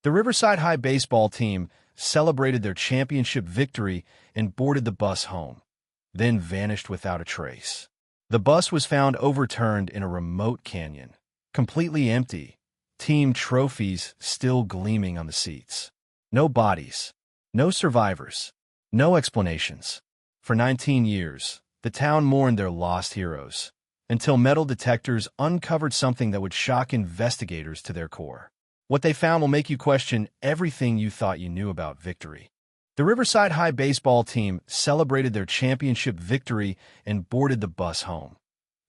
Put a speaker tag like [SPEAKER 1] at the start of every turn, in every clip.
[SPEAKER 1] The Riverside High baseball team celebrated their championship victory and boarded the bus home, then vanished without a trace. The bus was found overturned in a remote canyon, completely empty, team trophies still gleaming on the seats. No bodies, no survivors, no explanations. For 19 years, the town mourned their lost heroes, until metal detectors uncovered something that would shock investigators to their core. What they found will make you question everything you thought you knew about victory. The Riverside High baseball team celebrated their championship victory and boarded the bus home,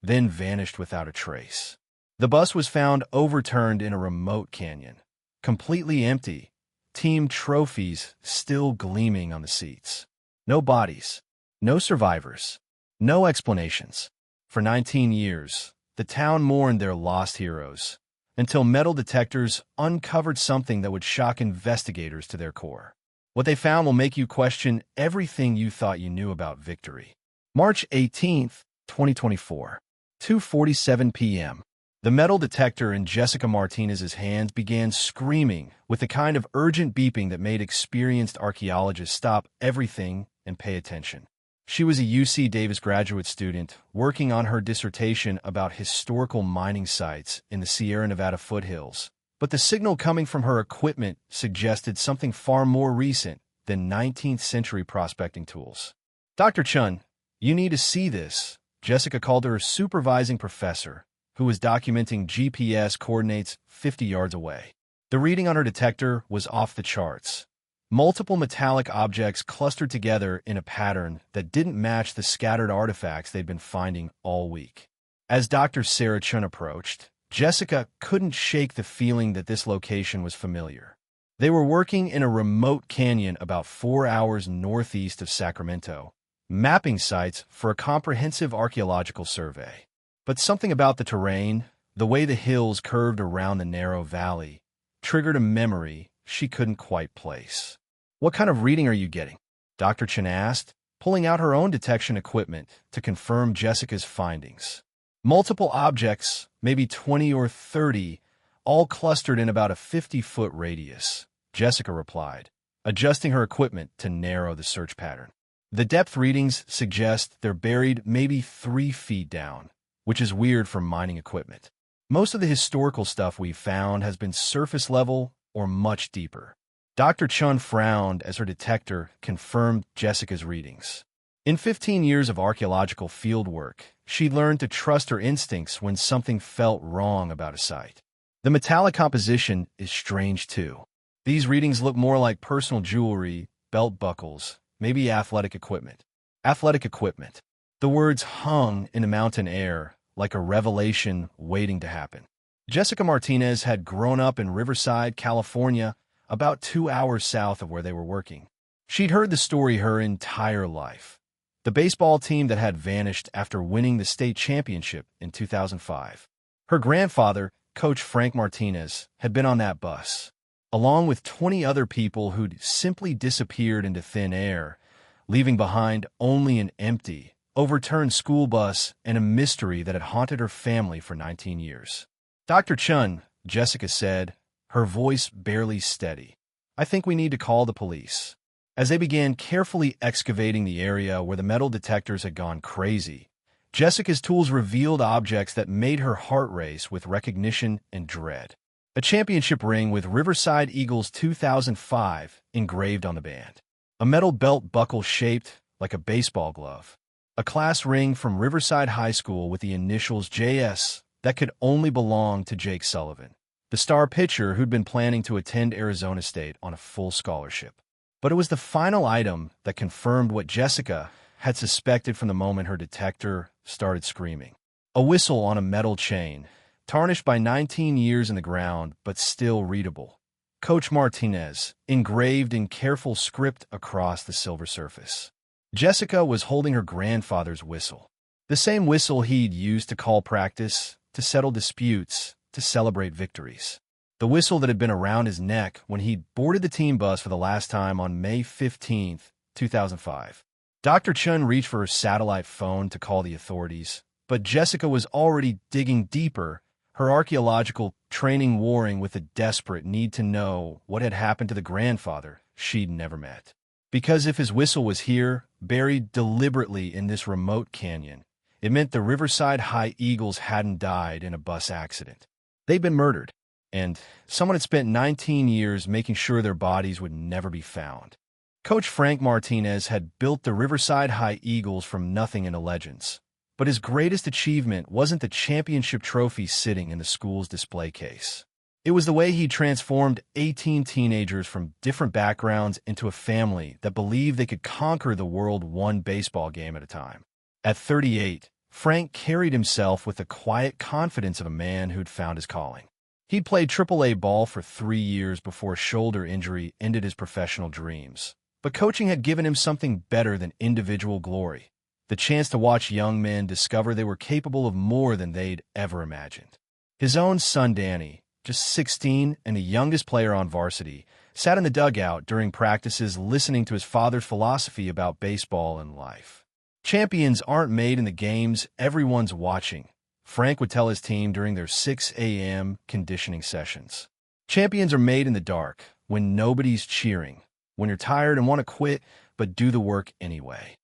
[SPEAKER 1] then vanished without a trace. The bus was found overturned in a remote canyon, completely empty, team trophies still gleaming on the seats. No bodies, no survivors, no explanations. For 19 years, the town mourned their lost heroes, until metal detectors uncovered something that would shock investigators to their core. What they found will make you question everything you thought you knew about victory. March 18, 2024, 2:47 p.m. The metal detector in Jessica Martinez's hands began screaming with the kind of urgent beeping that made experienced archaeologists stop everything and pay attention. She was a UC Davis graduate student working on her dissertation about historical mining sites in the Sierra Nevada foothills, but the signal coming from her equipment suggested something far more recent than 19th century prospecting tools. "Dr. Chun, you need to see this," Jessica called her supervising professor, who was documenting GPS coordinates 50 yards away. The reading on her detector was off the charts. Multiple metallic objects clustered together in a pattern that didn't match the scattered artifacts they'd been finding all week. As Dr. Sarah Chun approached, Jessica couldn't shake the feeling that this location was familiar. They were working in a remote canyon about 4 hours northeast of Sacramento, mapping sites for a comprehensive archaeological survey. But something about the terrain, the way the hills curved around the narrow valley, triggered a memory she couldn't quite place. "What kind of reading are you getting?" Dr. Chen asked, pulling out her own detection equipment to confirm Jessica's findings. "Multiple objects, maybe 20 or 30, all clustered in about a 50-foot radius," Jessica replied, adjusting her equipment to narrow the search pattern. "The depth readings suggest they're buried maybe 3 feet down, which is weird for mining equipment. Most of the historical stuff we've found has been surface level or much deeper." Dr. Chun frowned as her detector confirmed Jessica's readings. In 15 years of archaeological fieldwork, she'd learned to trust her instincts when something felt wrong about a site. The metallic composition is strange too. These readings look more like personal jewelry, belt buckles, maybe athletic equipment. Athletic equipment. The words hung in the mountain air like a revelation waiting to happen. Jessica Martinez had grown up in Riverside, California, about 2 hours south of where they were working. She'd heard the story her entire life. The baseball team that had vanished after winning the state championship in 2005. Her grandfather, Coach Frank Martinez, had been on that bus, along with 20 other people who'd simply disappeared into thin air, leaving behind only an empty, overturned school bus and a mystery that had haunted her family for 19 years. "Dr. Chun," Jessica said, her voice barely steady, "I think we need to call the police." As they began carefully excavating the area where the metal detectors had gone crazy, Jessica's tools revealed objects that made her heart race with recognition and dread. A championship ring with Riverside Eagles 2005 engraved on the band. A metal belt buckle shaped like a baseball glove. A class ring from Riverside High School with the initials JS that could only belong to Jake Sullivan, the star pitcher who'd been planning to attend Arizona State on a full scholarship. But it was the final item that confirmed what Jessica had suspected from the moment her detector started screaming. A whistle on a metal chain, tarnished by 19 years in the ground, but still readable. Coach Martinez, engraved in careful script across the silver surface. Jessica was holding her grandfather's whistle, the same whistle he'd used to call practice, to settle disputes, to celebrate victories. The whistle that had been around his neck when he'd boarded the team bus for the last time on May 15, 2005. Dr. Chun reached for her satellite phone to call the authorities, but Jessica was already digging deeper, her archaeological training warring with a desperate need to know what had happened to the grandfather she'd never met. Because if his whistle was here, buried deliberately in this remote canyon, it meant the Riverside High Eagles hadn't died in a bus accident. They'd been murdered, and someone had spent 19 years making sure their bodies would never be found. Coach Frank Martinez had built the Riverside High Eagles from nothing into legends. But his greatest achievement wasn't the championship trophy sitting in the school's display case. It was the way he transformed 18 teenagers from different backgrounds into a family that believed they could conquer the world one baseball game at a time. At 38, Frank carried himself with the quiet confidence of a man who'd found his calling. He'd played AAA ball for 3 years before a shoulder injury ended his professional dreams. But coaching had given him something better than individual glory. The chance to watch young men discover they were capable of more than they'd ever imagined. His own son Danny, just 16 and the youngest player on varsity, sat in the dugout during practices listening to his father's philosophy about baseball and life. Champions aren't made in the games everyone's watching, Frank would tell his team during their 6 a.m. conditioning sessions. Champions are made in the dark, when nobody's cheering, when you're tired and want to quit, but do the work anyway.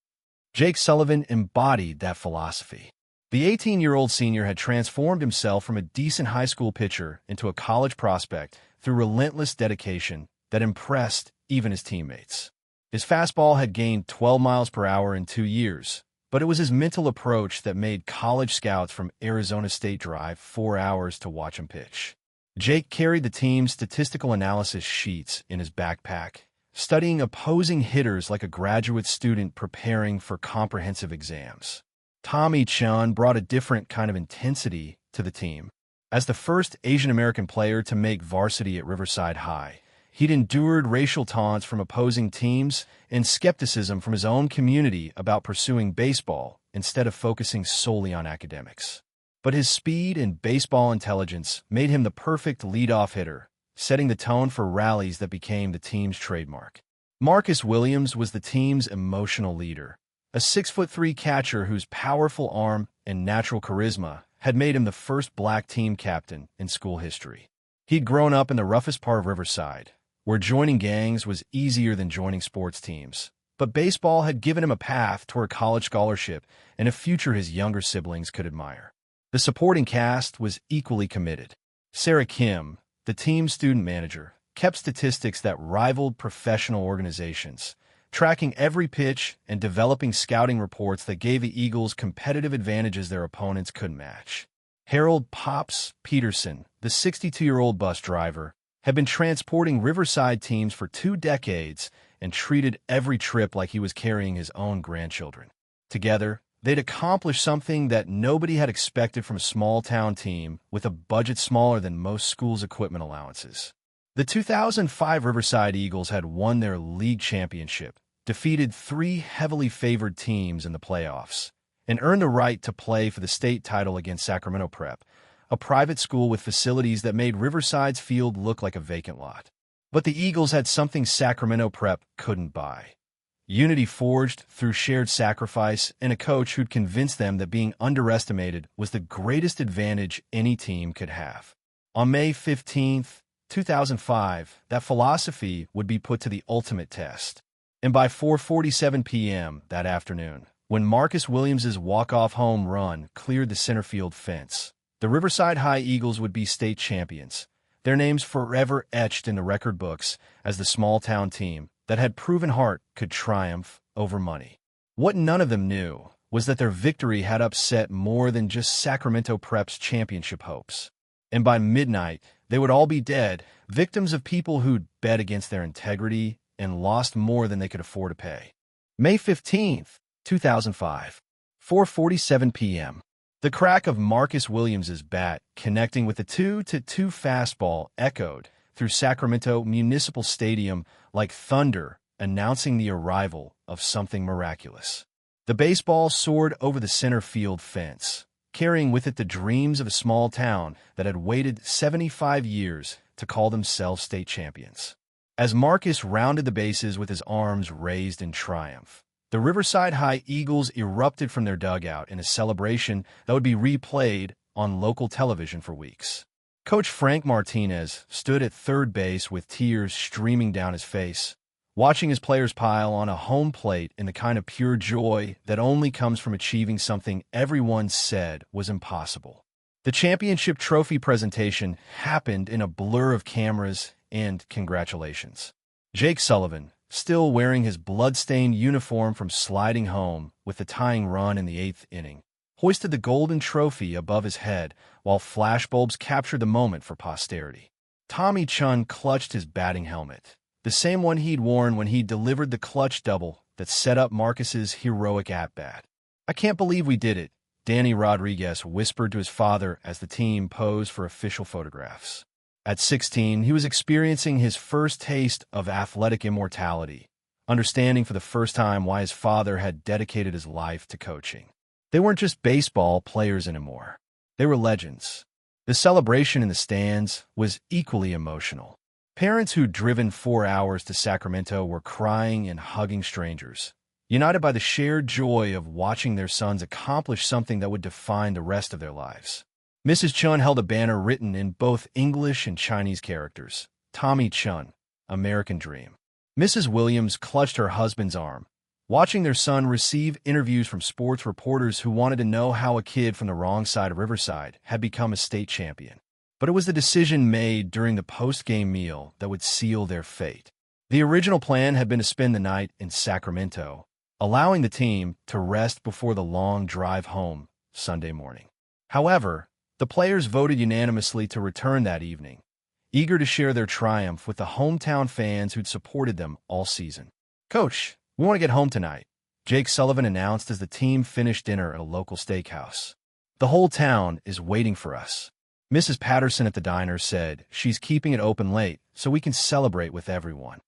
[SPEAKER 1] Jake Sullivan embodied that philosophy. The 18-year-old senior had transformed himself from a decent high school pitcher into a college prospect through relentless dedication that impressed even his teammates. His fastball had gained 12 miles per hour in 2 years, but it was his mental approach that made college scouts from Arizona State drive 4 hours to watch him pitch. Jake carried the team's statistical analysis sheets in his backpack, studying opposing hitters like a graduate student preparing for comprehensive exams. Tommy Chun brought a different kind of intensity to the team. As the first Asian American player to make varsity at Riverside High, he'd endured racial taunts from opposing teams and skepticism from his own community about pursuing baseball instead of focusing solely on academics. But his speed and baseball intelligence made him the perfect leadoff hitter, setting the tone for rallies that became the team's trademark. Marcus Williams was the team's emotional leader, a 6'3" catcher whose powerful arm and natural charisma had made him the first black team captain in school history. He'd grown up in the roughest part of Riverside, where joining gangs was easier than joining sports teams. But baseball had given him a path toward a college scholarship and a future his younger siblings could admire. The supporting cast was equally committed. Sarah Kim, the team's student manager, kept statistics that rivaled professional organizations, tracking every pitch and developing scouting reports that gave the Eagles competitive advantages their opponents couldn't match. Harold "Pops" Peterson, the 62-year-old bus driver, had been transporting Riverside teams for 2 decades and treated every trip like he was carrying his own grandchildren. Together, they'd accomplished something that nobody had expected from a small-town team with a budget smaller than most schools' equipment allowances. The 2005 Riverside Eagles had won their league championship, defeated 3 heavily favored teams in the playoffs, and earned the right to play for the state title against Sacramento Prep, a private school with facilities that made Riverside's field look like a vacant lot. But the Eagles had something Sacramento Prep couldn't buy. Unity forged through shared sacrifice and a coach who'd convinced them that being underestimated was the greatest advantage any team could have. On May 15, 2005, that philosophy would be put to the ultimate test. And by 4:47 p.m. that afternoon, when Marcus Williams' walk-off home run cleared the center field fence, the Riverside High Eagles would be state champions, their names forever etched in the record books as the small-town team that had proven heart could triumph over money. What none of them knew was that their victory had upset more than just Sacramento Prep's championship hopes. And by midnight, they would all be dead, victims of people who'd bet against their integrity and lost more than they could afford to pay. May 15, 2005, 4:47 p.m. The crack of Marcus Williams' bat connecting with the 2-2 fastball echoed through Sacramento Municipal Stadium like thunder, announcing the arrival of something miraculous. The baseball soared over the center field fence, carrying with it the dreams of a small town that had waited 75 years to call themselves state champions. As Marcus rounded the bases with his arms raised in triumph, the Riverside High Eagles erupted from their dugout in a celebration that would be replayed on local television for weeks. Coach Frank Martinez stood at third base with tears streaming down his face, watching his players pile on a home plate in the kind of pure joy that only comes from achieving something everyone said was impossible. The championship trophy presentation happened in a blur of cameras and congratulations. Jake Sullivan, still wearing his blood-stained uniform from sliding home with the tying run in the 8th inning, hoisted the golden trophy above his head while flashbulbs captured the moment for posterity. Tommy Chun clutched his batting helmet, the same one he'd worn when he delivered the clutch double that set up Marcus's heroic at-bat. "I can't believe we did it," Danny Rodriguez whispered to his father as the team posed for official photographs. At 16, he was experiencing his first taste of athletic immortality, understanding for the first time why his father had dedicated his life to coaching. They weren't just baseball players anymore. They were legends. The celebration in the stands was equally emotional. Parents who'd driven 4 hours to Sacramento were crying and hugging strangers, united by the shared joy of watching their sons accomplish something that would define the rest of their lives. Mrs. Chun held a banner written in both English and Chinese characters, "Tommy Chun, American Dream." Mrs. Williams clutched her husband's arm, watching their son receive interviews from sports reporters who wanted to know how a kid from the wrong side of Riverside had become a state champion. But it was the decision made during the post-game meal that would seal their fate. The original plan had been to spend the night in Sacramento, allowing the team to rest before the long drive home Sunday morning. However, the players voted unanimously to return that evening, eager to share their triumph with the hometown fans who'd supported them all season. "Coach, we want to get home tonight," Jake Sullivan announced as the team finished dinner at a local steakhouse. "The whole town is waiting for us." Mrs. Patterson at the diner said she's keeping it open late so we can celebrate with everyone.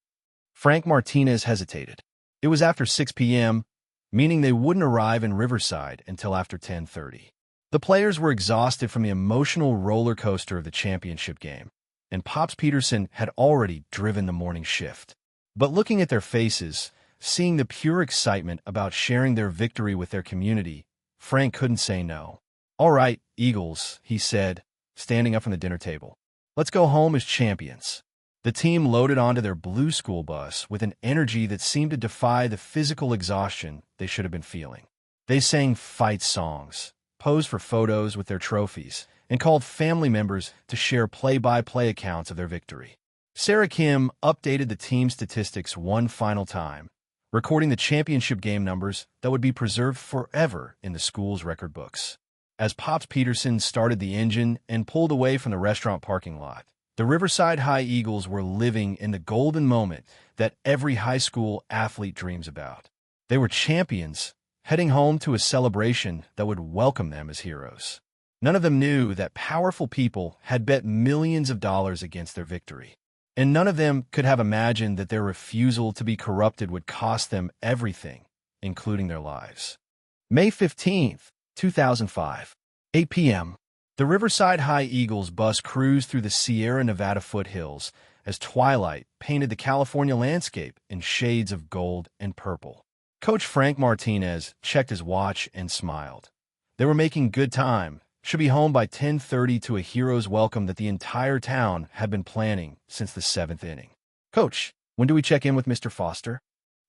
[SPEAKER 1] Frank Martinez hesitated. It was after 6 p.m., meaning they wouldn't arrive in Riverside until after 10:30. The players were exhausted from the emotional roller coaster of the championship game, and Pops Peterson had already driven the morning shift. But looking at their faces, seeing the pure excitement about sharing their victory with their community, Frank couldn't say no. "All right, Eagles," he said, standing up from the dinner table. "Let's go home as champions." The team loaded onto their blue school bus with an energy that seemed to defy the physical exhaustion they should have been feeling. They sang fight songs, posed for photos with their trophies, and called family members to share play-by-play accounts of their victory. Sarah Kim updated the team statistics one final time, recording the championship game numbers that would be preserved forever in the school's record books. As Pops Peterson started the engine and pulled away from the restaurant parking lot, the Riverside High Eagles were living in the golden moment that every high school athlete dreams about. They were champions, heading home to a celebration that would welcome them as heroes. None of them knew that powerful people had bet millions of dollars against their victory, and none of them could have imagined that their refusal to be corrupted would cost them everything, including their lives. May 15th, 2005, 8 p.m. The Riverside High Eagles bus cruised through the Sierra Nevada foothills as twilight painted the California landscape in shades of gold and purple. Coach Frank Martinez checked his watch and smiled. They were making good time, should be home by 10:30 to a hero's welcome that the entire town had been planning since the 7th inning. "Coach, when do we check in with Mr. Foster?"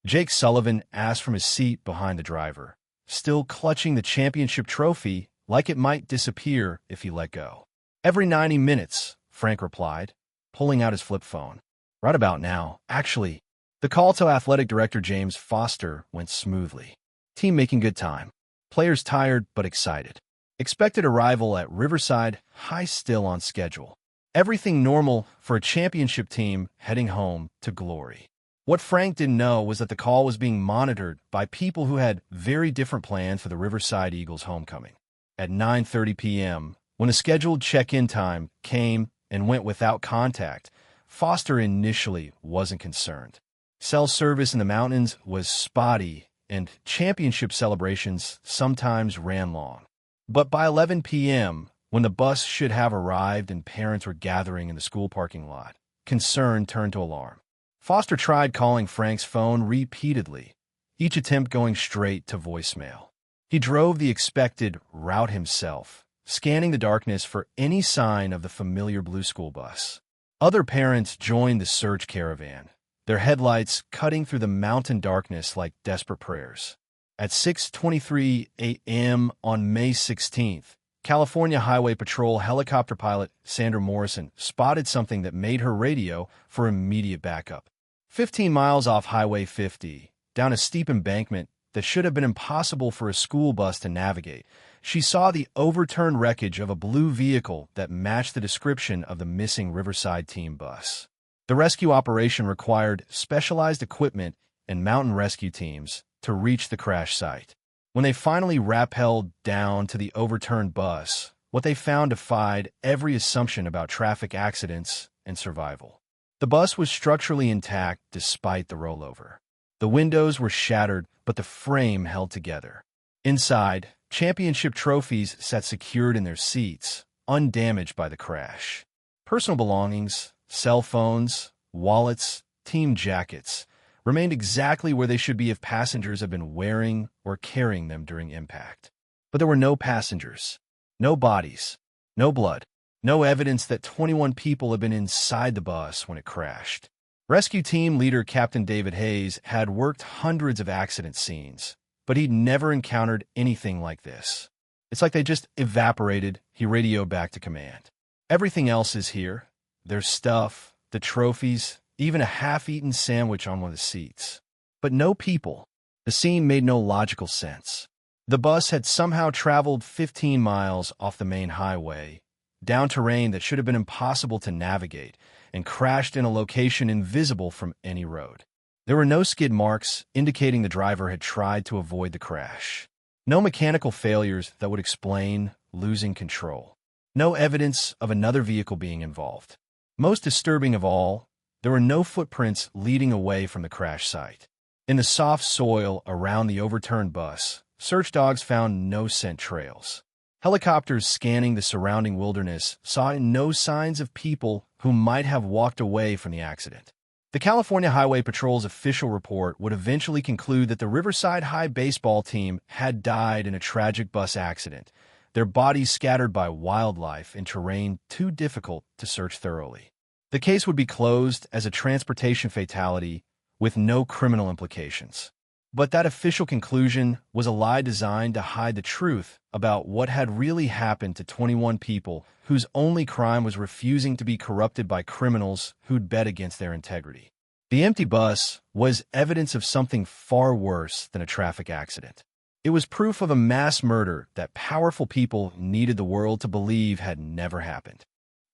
[SPEAKER 1] Jake Sullivan asked from his seat behind the driver, still clutching the championship trophy like it might disappear if he let go. "Every 90 minutes, Frank replied, pulling out his flip phone. "Right about now, actually." The call to athletic director James Foster went smoothly. "Team making good time. Players tired but excited. Expected arrival at Riverside High still on schedule. Everything normal for a championship team heading home to glory." What Frank didn't know was that the call was being monitored by people who had very different plans for the Riverside Eagles homecoming. At 9:30 p.m., when the scheduled check-in time came and went without contact, Foster initially wasn't concerned. Cell service in the mountains was spotty, and championship celebrations sometimes ran long. But by 11 p.m., when the bus should have arrived and parents were gathering in the school parking lot, concern turned to alarm. Foster tried calling Frank's phone repeatedly, each attempt going straight to voicemail. He drove the expected route himself, scanning the darkness for any sign of the familiar blue school bus. Other parents joined the search caravan, their headlights cutting through the mountain darkness like desperate prayers. At 6:23 a.m. on May 16th, California Highway Patrol helicopter pilot Sandra Morrison spotted something that made her radio for immediate backup. 15 miles off Highway 50, down a steep embankment that should have been impossible for a school bus to navigate, she saw the overturned wreckage of a blue vehicle that matched the description of the missing Riverside team bus. The rescue operation required specialized equipment and mountain rescue teams to reach the crash site. When they finally rappelled down to the overturned bus, what they found defied every assumption about traffic accidents and survival. The bus was structurally intact despite the rollover. The windows were shattered, but the frame held together. Inside, championship trophies sat secured in their seats, undamaged by the crash. Personal belongings, cell phones, wallets, team jackets, remained exactly where they should be if passengers had been wearing or carrying them during impact. But there were no passengers, no bodies, no blood, no evidence that 21 people had been inside the bus when it crashed. Rescue team leader Captain David Hayes had worked hundreds of accident scenes, but he'd never encountered anything like this. It's like they just evaporated, he radioed back to command. Everything else is here. There's stuff, the trophies, even a half-eaten sandwich on one of the seats. But no people. The scene made no logical sense. The bus had somehow traveled 15 miles off the main highway, down terrain that should have been impossible to navigate, and crashed in a location invisible from any road. There were no skid marks indicating the driver had tried to avoid the crash. No mechanical failures that would explain losing control. No evidence of another vehicle being involved. Most disturbing of all, there were no footprints leading away from the crash site. In the soft soil around the overturned bus, search dogs found no scent trails. Helicopters scanning the surrounding wilderness saw no signs of people who might have walked away from the accident. The California Highway Patrol's official report would eventually conclude that the Riverside High baseball team had died in a tragic bus accident, their bodies scattered by wildlife in terrain too difficult to search thoroughly. The case would be closed as a transportation fatality with no criminal implications. But that official conclusion was a lie designed to hide the truth about what had really happened to 21 people whose only crime was refusing to be corrupted by criminals who'd bet against their integrity. The empty bus was evidence of something far worse than a traffic accident. It was proof of a mass murder that powerful people needed the world to believe had never happened.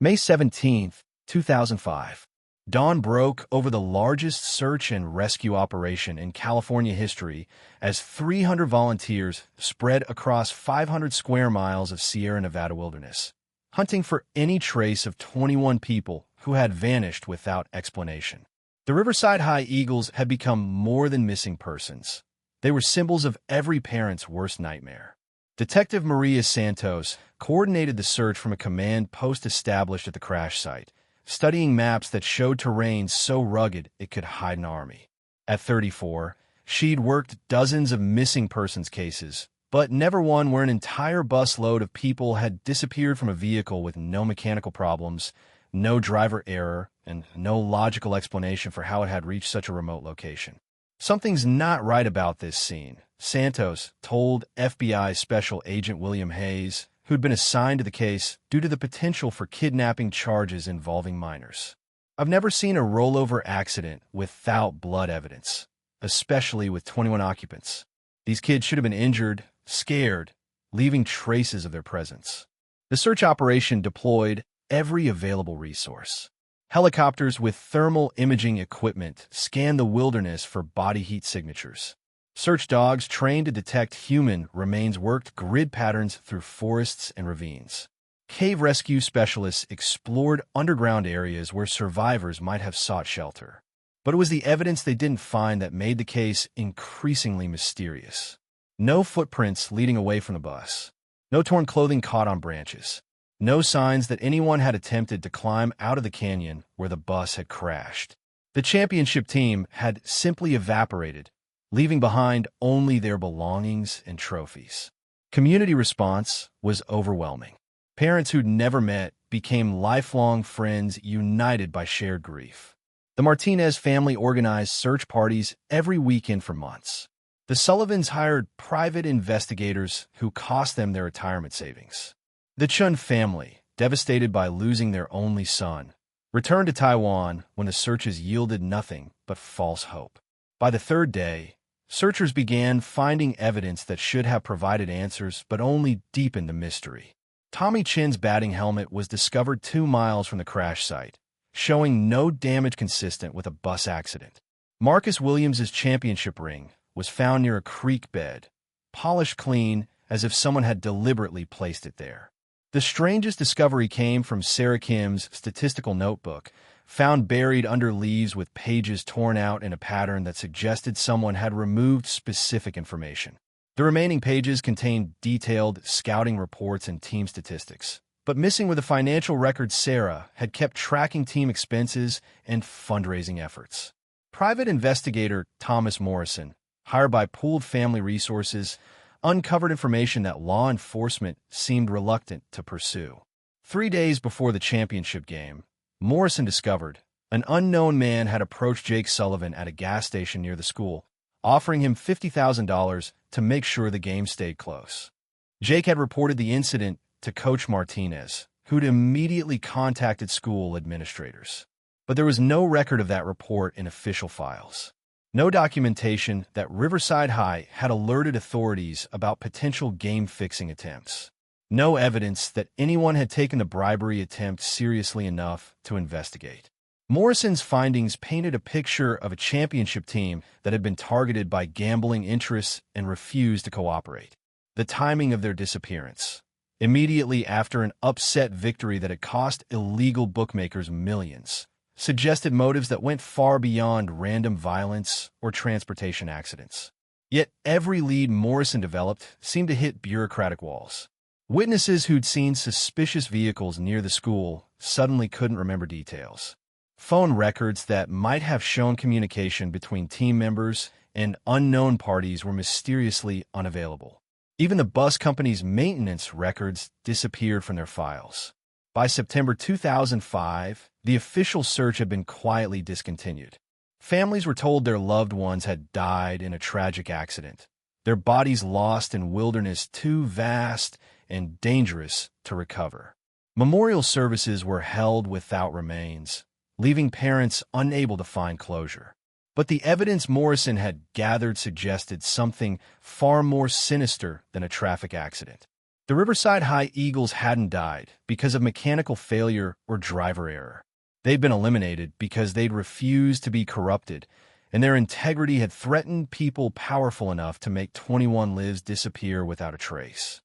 [SPEAKER 1] May 17, 2005. Dawn broke over the largest search and rescue operation in California history as 300 volunteers spread across 500 square miles of Sierra Nevada wilderness, hunting for any trace of 21 people who had vanished without explanation. The Riverside High Eagles had become more than missing persons. They were symbols of every parent's worst nightmare. Detective Maria Santos coordinated the search from a command post established at the crash site, studying maps that showed terrain so rugged it could hide an army. At 34, she'd worked dozens of missing persons cases, but never one where an entire busload of people had disappeared from a vehicle with no mechanical problems, no driver error, and no logical explanation for how it had reached such a remote location. Something's not right about this scene, Santos told FBI Special Agent William Hayes, who'd been assigned to the case due to the potential for kidnapping charges involving minors. I've never seen a rollover accident without blood evidence, especially with 21 occupants. These kids should have been injured, scared, leaving traces of their presence. The search operation deployed every available resource. Helicopters with thermal imaging equipment scanned the wilderness for body heat signatures. Search dogs trained to detect human remains worked grid patterns through forests and ravines. Cave rescue specialists explored underground areas where survivors might have sought shelter. But it was the evidence they didn't find that made the case increasingly mysterious. No footprints leading away from the bus. No torn clothing caught on branches. No signs that anyone had attempted to climb out of the canyon where the bus had crashed. The championship team had simply evaporated, leaving behind only their belongings and trophies. Community response was overwhelming. Parents who'd never met became lifelong friends united by shared grief. The Martinez family organized search parties every weekend for months. The Sullivans hired private investigators who cost them their retirement savings. The Chun family, devastated by losing their only son, returned to Taiwan when the searches yielded nothing but false hope. By the third day, searchers began finding evidence that should have provided answers but only deepened the mystery. Tommy Chin's batting helmet was discovered 2 miles from the crash site, showing no damage consistent with a bus accident. Marcus Williams's championship ring was found near a creek bed, polished clean as if someone had deliberately placed it there. The strangest discovery came from Sarah Kim's statistical notebook, found buried under leaves with pages torn out in a pattern that suggested someone had removed specific information. The remaining pages contained detailed scouting reports and team statistics, but missing were the financial records Sarah had kept tracking team expenses and fundraising efforts. Private investigator Thomas Morrison, hired by Pooled Family Resources, uncovered information that law enforcement seemed reluctant to pursue. 3 days before the championship game, Morrison discovered an unknown man had approached Jake Sullivan at a gas station near the school, offering him $50,000 to make sure the game stayed close. Jake had reported the incident to Coach Martinez, who'd immediately contacted school administrators. But there was no record of that report in official files. No documentation that Riverside High had alerted authorities about potential game-fixing attempts. No evidence that anyone had taken the bribery attempt seriously enough to investigate. Morrison's findings painted a picture of a championship team that had been targeted by gambling interests and refused to cooperate. The timing of their disappearance, immediately after an upset victory that had cost illegal bookmakers millions, suggested motives that went far beyond random violence or transportation accidents. Yet every lead Morrison developed seemed to hit bureaucratic walls. Witnesses who'd seen suspicious vehicles near the school suddenly couldn't remember details. Phone records that might have shown communication between team members and unknown parties were mysteriously unavailable. Even the bus company's maintenance records disappeared from their files. By September 2005, the official search had been quietly discontinued. Families were told their loved ones had died in a tragic accident, their bodies lost in wilderness too vast and dangerous to recover. Memorial services were held without remains, leaving parents unable to find closure. But the evidence Morrison had gathered suggested something far more sinister than a traffic accident. The Riverside High Eagles hadn't died because of mechanical failure or driver error. They'd been eliminated because they'd refused to be corrupted, and their integrity had threatened people powerful enough to make 21 lives disappear without a trace.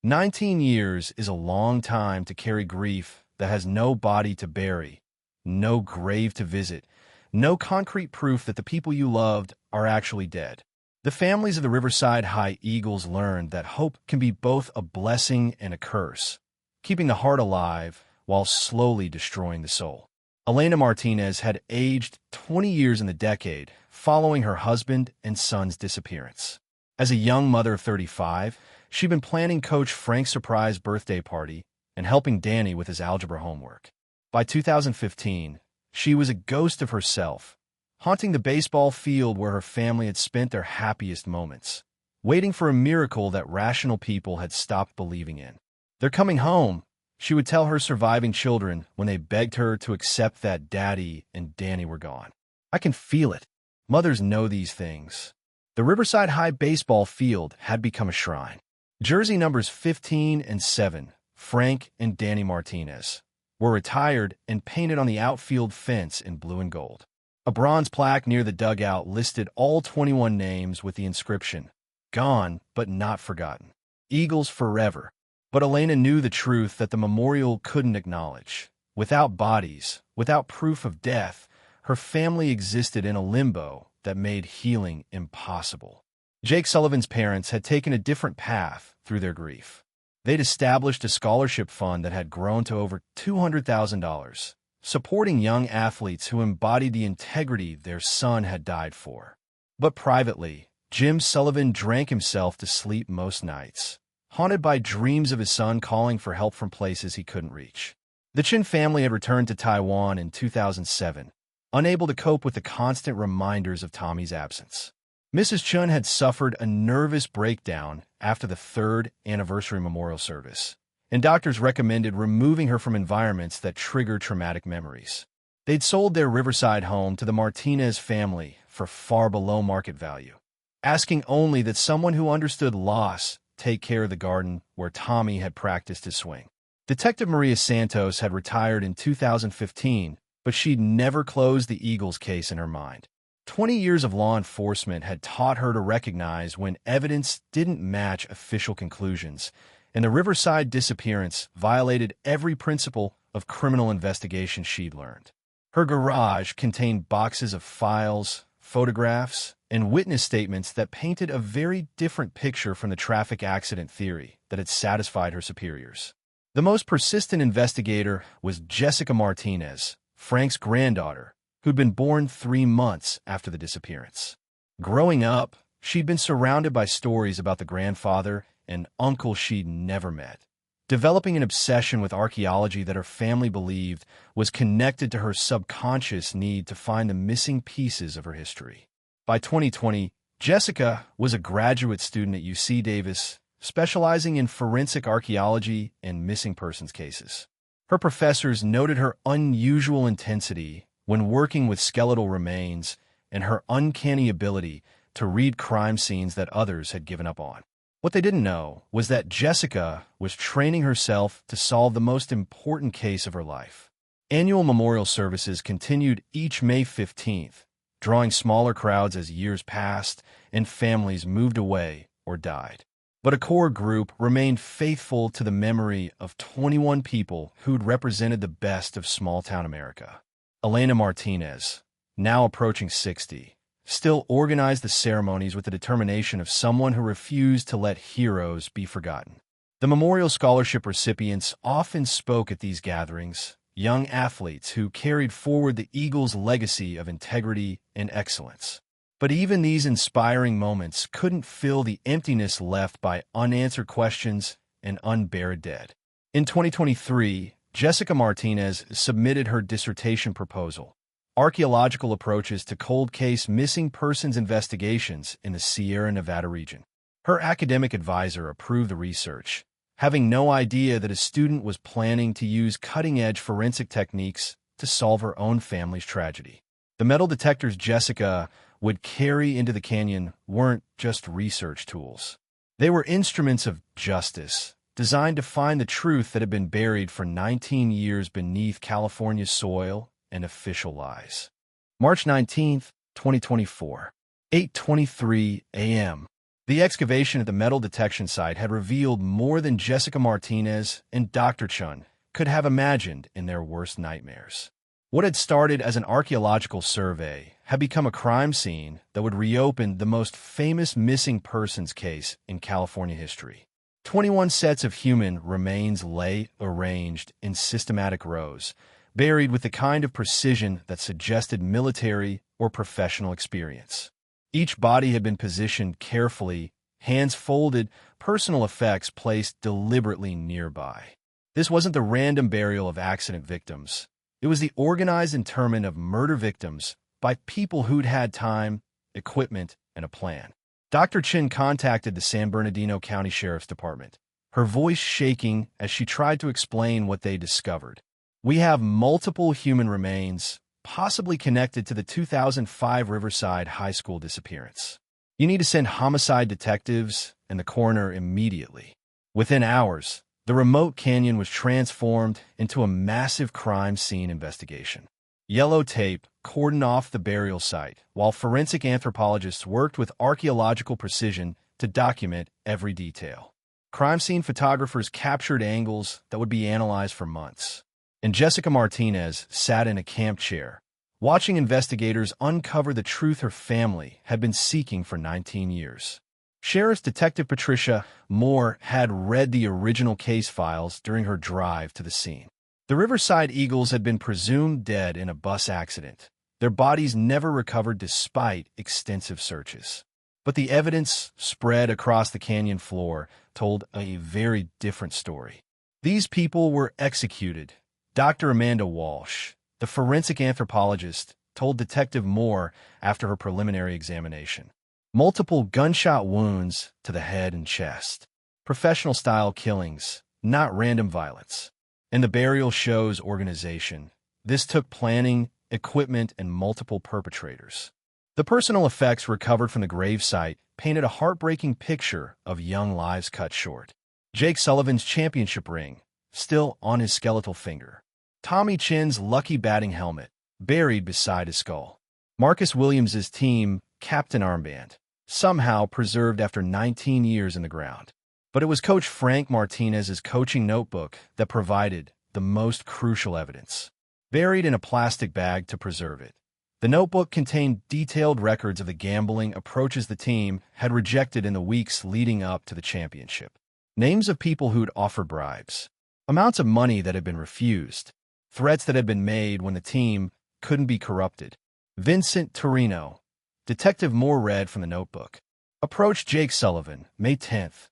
[SPEAKER 1] 19 years is a long time to carry grief that has no body to bury, no grave to visit, no concrete proof that the people you loved are actually dead. The families of the Riverside High Eagles learned that hope can be both a blessing and a curse, keeping the heart alive while slowly destroying the soul. Elena Martinez had aged 20 years in the decade following her husband and son's disappearance. As a young mother of 35, she'd been planning Coach Frank's surprise birthday party and helping Danny with his algebra homework. By 2015, she was a ghost of herself, haunting the baseball field where her family had spent their happiest moments, waiting for a miracle that rational people had stopped believing in. "They're coming home," she would tell her surviving children when they begged her to accept that Daddy and Danny were gone. "I can feel it. Mothers know these things." The Riverside High baseball field had become a shrine. Jersey numbers 15 and 7, Frank and Danny Martinez, were retired and painted on the outfield fence in blue and gold. A bronze plaque near the dugout listed all 21 names with the inscription, "Gone but not forgotten. Eagles forever." But Elena knew the truth that the memorial couldn't acknowledge. Without bodies, without proof of death, her family existed in a limbo that made healing impossible. Jake Sullivan's parents had taken a different path through their grief. They'd established a scholarship fund that had grown to over $200,000, supporting young athletes who embodied the integrity their son had died for. But privately, Jim Sullivan drank himself to sleep most nights, haunted by dreams of his son calling for help from places he couldn't reach. The Chin family had returned to Taiwan in 2007, unable to cope with the constant reminders of Tommy's absence. Mrs. Chun had suffered a nervous breakdown after the third anniversary memorial service, and doctors recommended removing her from environments that trigger traumatic memories. They'd sold their Riverside home to the Martinez family for far below market value, asking only that someone who understood loss take care of the garden where Tommy had practiced his swing. Detective Maria Santos had retired in 2015, but she'd never closed the Eagles case in her mind. 20 years of law enforcement had taught her to recognize when evidence didn't match official conclusions, and the Riverside disappearance violated every principle of criminal investigation she'd learned. Her garage contained boxes of files, photographs, and witness statements that painted a very different picture from the traffic accident theory that had satisfied her superiors. The most persistent investigator was Jessica Martinez, Frank's granddaughter, who'd been born 3 months after the disappearance. Growing up, she'd been surrounded by stories about the grandfather and uncle she'd never met, developing an obsession with archaeology that her family believed was connected to her subconscious need to find the missing pieces of her history. By 2020, Jessica was a graduate student at UC Davis, specializing in forensic archaeology and missing persons cases. Her professors noted her unusual intensity when working with skeletal remains and her uncanny ability to read crime scenes that others had given up on. What they didn't know was that Jessica was training herself to solve the most important case of her life. Annual memorial services continued each May 15th, drawing smaller crowds as years passed and families moved away or died. But a core group remained faithful to the memory of 21 people who'd represented the best of small-town America. Elena Martinez, now approaching 60, still organized the ceremonies with the determination of someone who refused to let heroes be forgotten. The memorial scholarship recipients often spoke at these gatherings, young athletes who carried forward the Eagles' legacy of integrity and excellence. But even these inspiring moments couldn't fill the emptiness left by unanswered questions and unburied dead. In 2023, Jessica Martinez submitted her dissertation proposal, Archaeological Approaches to Cold Case Missing Persons Investigations in the Sierra Nevada Region. Her academic advisor approved the research, having no idea that a student was planning to use cutting-edge forensic techniques to solve her own family's tragedy. The metal detectors Jessica would carry into the canyon weren't just research tools. They were instruments of justice, designed to find the truth that had been buried for 19 years beneath California's soil and official lies. March 19, 2024, 8:23 a.m. The excavation at the metal detection site had revealed more than Jessica Martinez and Dr. Chun could have imagined in their worst nightmares. What had started as an archaeological survey had become a crime scene that would reopen the most famous missing persons case in California history. 21 sets of human remains lay arranged in systematic rows, buried with the kind of precision that suggested military or professional experience. Each body had been positioned carefully, hands folded, personal effects placed deliberately nearby. This wasn't the random burial of accident victims. It was the organized interment of murder victims by people who'd had time, equipment, and a plan. Dr. Chin contacted the San Bernardino County Sheriff's Department, her voice shaking as she tried to explain what they discovered. We have multiple human remains, possibly connected to the 2005 Riverside High School disappearance. You need to send homicide detectives and the coroner immediately. Within hours, the remote canyon was transformed into a massive crime scene investigation. Yellow tape cordoned off the burial site, while forensic anthropologists worked with archaeological precision to document every detail. Crime scene photographers captured angles that would be analyzed for months. And Jessica Martinez sat in a camp chair, watching investigators uncover the truth her family had been seeking for 19 years. Sheriff's Detective Patricia Moore had read the original case files during her drive to the scene. The Riverside Eagles had been presumed dead in a bus accident, their bodies never recovered despite extensive searches. But the evidence spread across the canyon floor told a very different story. These people were executed. Dr. Amanda Walsh, the forensic anthropologist, told Detective Moore after her preliminary examination. Multiple gunshot wounds to the head and chest. Professional-style killings, not random violence. In the burial show's organization, this took planning, equipment, and multiple perpetrators. The personal effects recovered from the gravesite painted a heartbreaking picture of young lives cut short. Jake Sullivan's championship ring, still on his skeletal finger. Tommy Chin's lucky batting helmet, buried beside his skull. Marcus Williams's team captain armband, somehow preserved after 19 years in the ground. But it was Coach Frank Martinez's coaching notebook that provided the most crucial evidence. Buried in a plastic bag to preserve it, the notebook contained detailed records of the gambling approaches the team had rejected in the weeks leading up to the championship. Names of people who'd offered bribes, amounts of money that had been refused, threats that had been made when the team couldn't be corrupted. Vincent Torino, Detective Moore read from the notebook, approached Jake Sullivan, May 10th,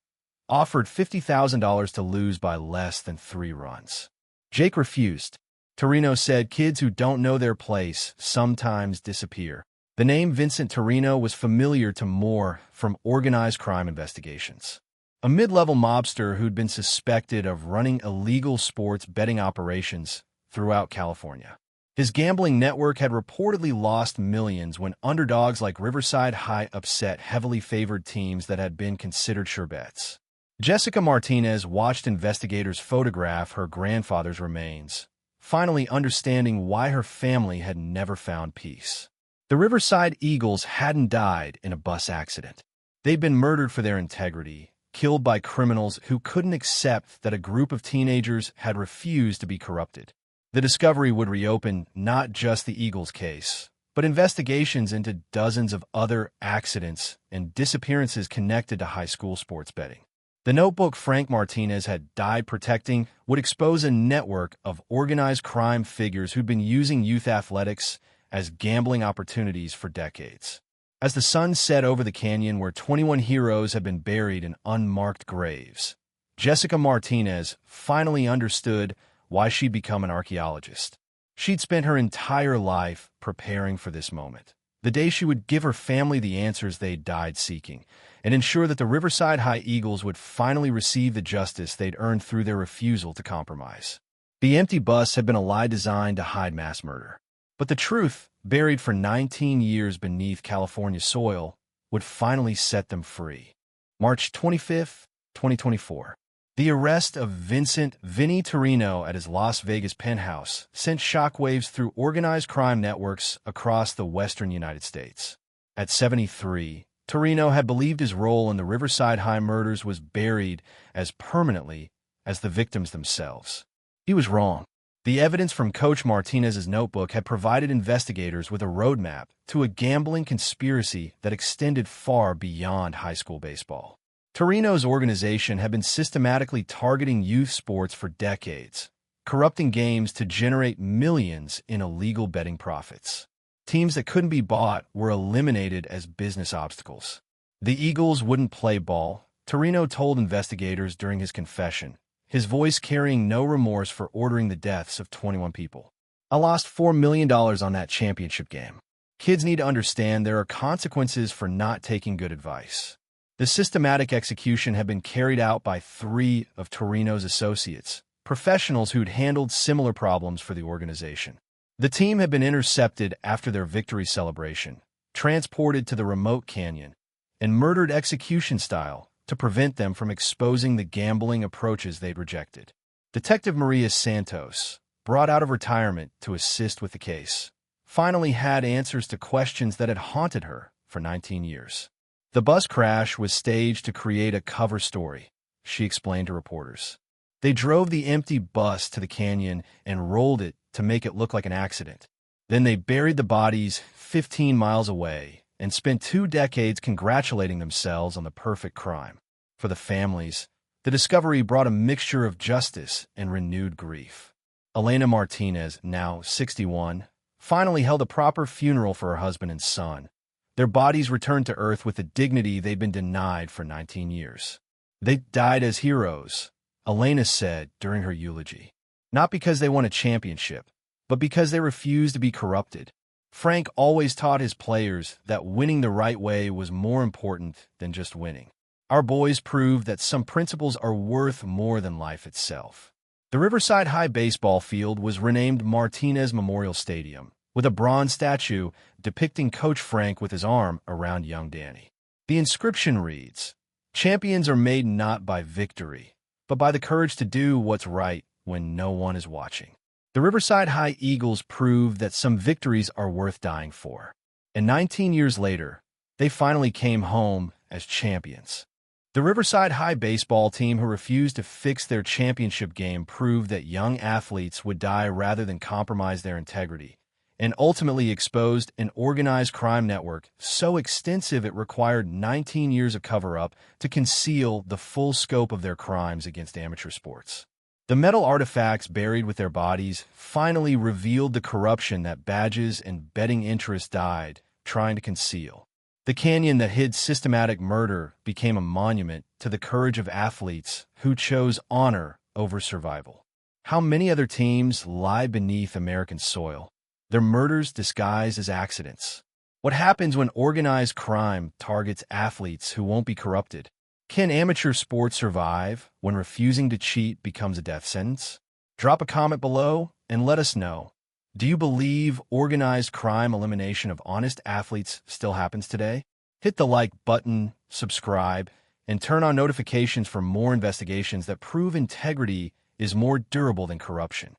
[SPEAKER 1] offered $50,000 to lose by less than 3 runs. Jake refused. Torino said kids who don't know their place sometimes disappear. The name Vincent Torino was familiar to Moore from organized crime investigations. A mid-level mobster who'd been suspected of running illegal sports betting operations throughout California. His gambling network had reportedly lost millions when underdogs like Riverside High upset heavily favored teams that had been considered sure bets. Jessica Martinez watched investigators photograph her grandfather's remains, finally understanding why her family had never found peace. The Riverside Eagles hadn't died in a bus accident. They'd been murdered for their integrity, killed by criminals who couldn't accept that a group of teenagers had refused to be corrupted. The discovery would reopen not just the Eagles case, but investigations into dozens of other accidents and disappearances connected to high school sports betting. The notebook Frank Martinez had died protecting would expose a network of organized crime figures who'd been using youth athletics as gambling opportunities for decades. As the sun set over the canyon where 21 heroes had been buried in unmarked graves, Jessica Martinez finally understood why she'd become an archaeologist. She'd spent her entire life preparing for this moment, the day she would give her family the answers they'd died seeking, and ensure that the Riverside High Eagles would finally receive the justice they'd earned through their refusal to compromise. The empty bus had been a lie designed to hide mass murder. But the truth, buried for 19 years beneath California soil, would finally set them free. March 25, 2024. The arrest of Vincent "Vinny" Torino at his Las Vegas penthouse sent shockwaves through organized crime networks across the western United States. At 73, Torino had believed his role in the Riverside High murders was buried as permanently as the victims themselves. He was wrong. The evidence from Coach Martinez's notebook had provided investigators with a roadmap to a gambling conspiracy that extended far beyond high school baseball. Torino's organization had been systematically targeting youth sports for decades, corrupting games to generate millions in illegal betting profits. Teams that couldn't be bought were eliminated as business obstacles. The Eagles wouldn't play ball, Torino told investigators during his confession, his voice carrying no remorse for ordering the deaths of 21 people. "I lost $4 million on that championship game. Kids need to understand there are consequences for not taking good advice." The systematic execution had been carried out by 3 of Torino's associates, professionals who'd handled similar problems for the organization. The team had been intercepted after their victory celebration, transported to the remote canyon, and murdered execution style to prevent them from exposing the gambling approaches they'd rejected. Detective Maria Santos, brought out of retirement to assist with the case, finally had answers to questions that had haunted her for 19 years. The bus crash was staged to create a cover story, she explained to reporters. They drove the empty bus to the canyon and rolled it to make it look like an accident. Then they buried the bodies 15 miles away and spent 2 decades congratulating themselves on the perfect crime. For the families, the discovery brought a mixture of justice and renewed grief. Elena Martinez, now 61, finally held a proper funeral for her husband and son. Their bodies returned to Earth with the dignity they'd been denied for 19 years. They died as heroes, Elena said during her eulogy. Not because they won a championship, but because they refused to be corrupted. Frank always taught his players that winning the right way was more important than just winning. Our boys proved that some principles are worth more than life itself. The Riverside High baseball field was renamed Martinez Memorial Stadium, with a bronze statue depicting Coach Frank with his arm around young Danny. The inscription reads, "Champions are made not by victory, but by the courage to do what's right when no one is watching." The Riverside High Eagles proved that some victories are worth dying for. And 19 years later, they finally came home as champions. The Riverside High baseball team, who refused to fix their championship game, proved that young athletes would die rather than compromise their integrity, and ultimately exposed an organized crime network so extensive it required 19 years of cover-up to conceal the full scope of their crimes against amateur sports. The metal artifacts buried with their bodies finally revealed the corruption that badges and betting interests died trying to conceal. The canyon that hid systematic murder became a monument to the courage of athletes who chose honor over survival. How many other teams lie beneath American soil, their murders disguised as accidents? What happens when organized crime targets athletes who won't be corrupted? Can amateur sports survive when refusing to cheat becomes a death sentence? Drop a comment below and let us know. Do you believe organized crime elimination of honest athletes still happens today? Hit the like button, subscribe, and turn on notifications for more investigations that prove integrity is more durable than corruption.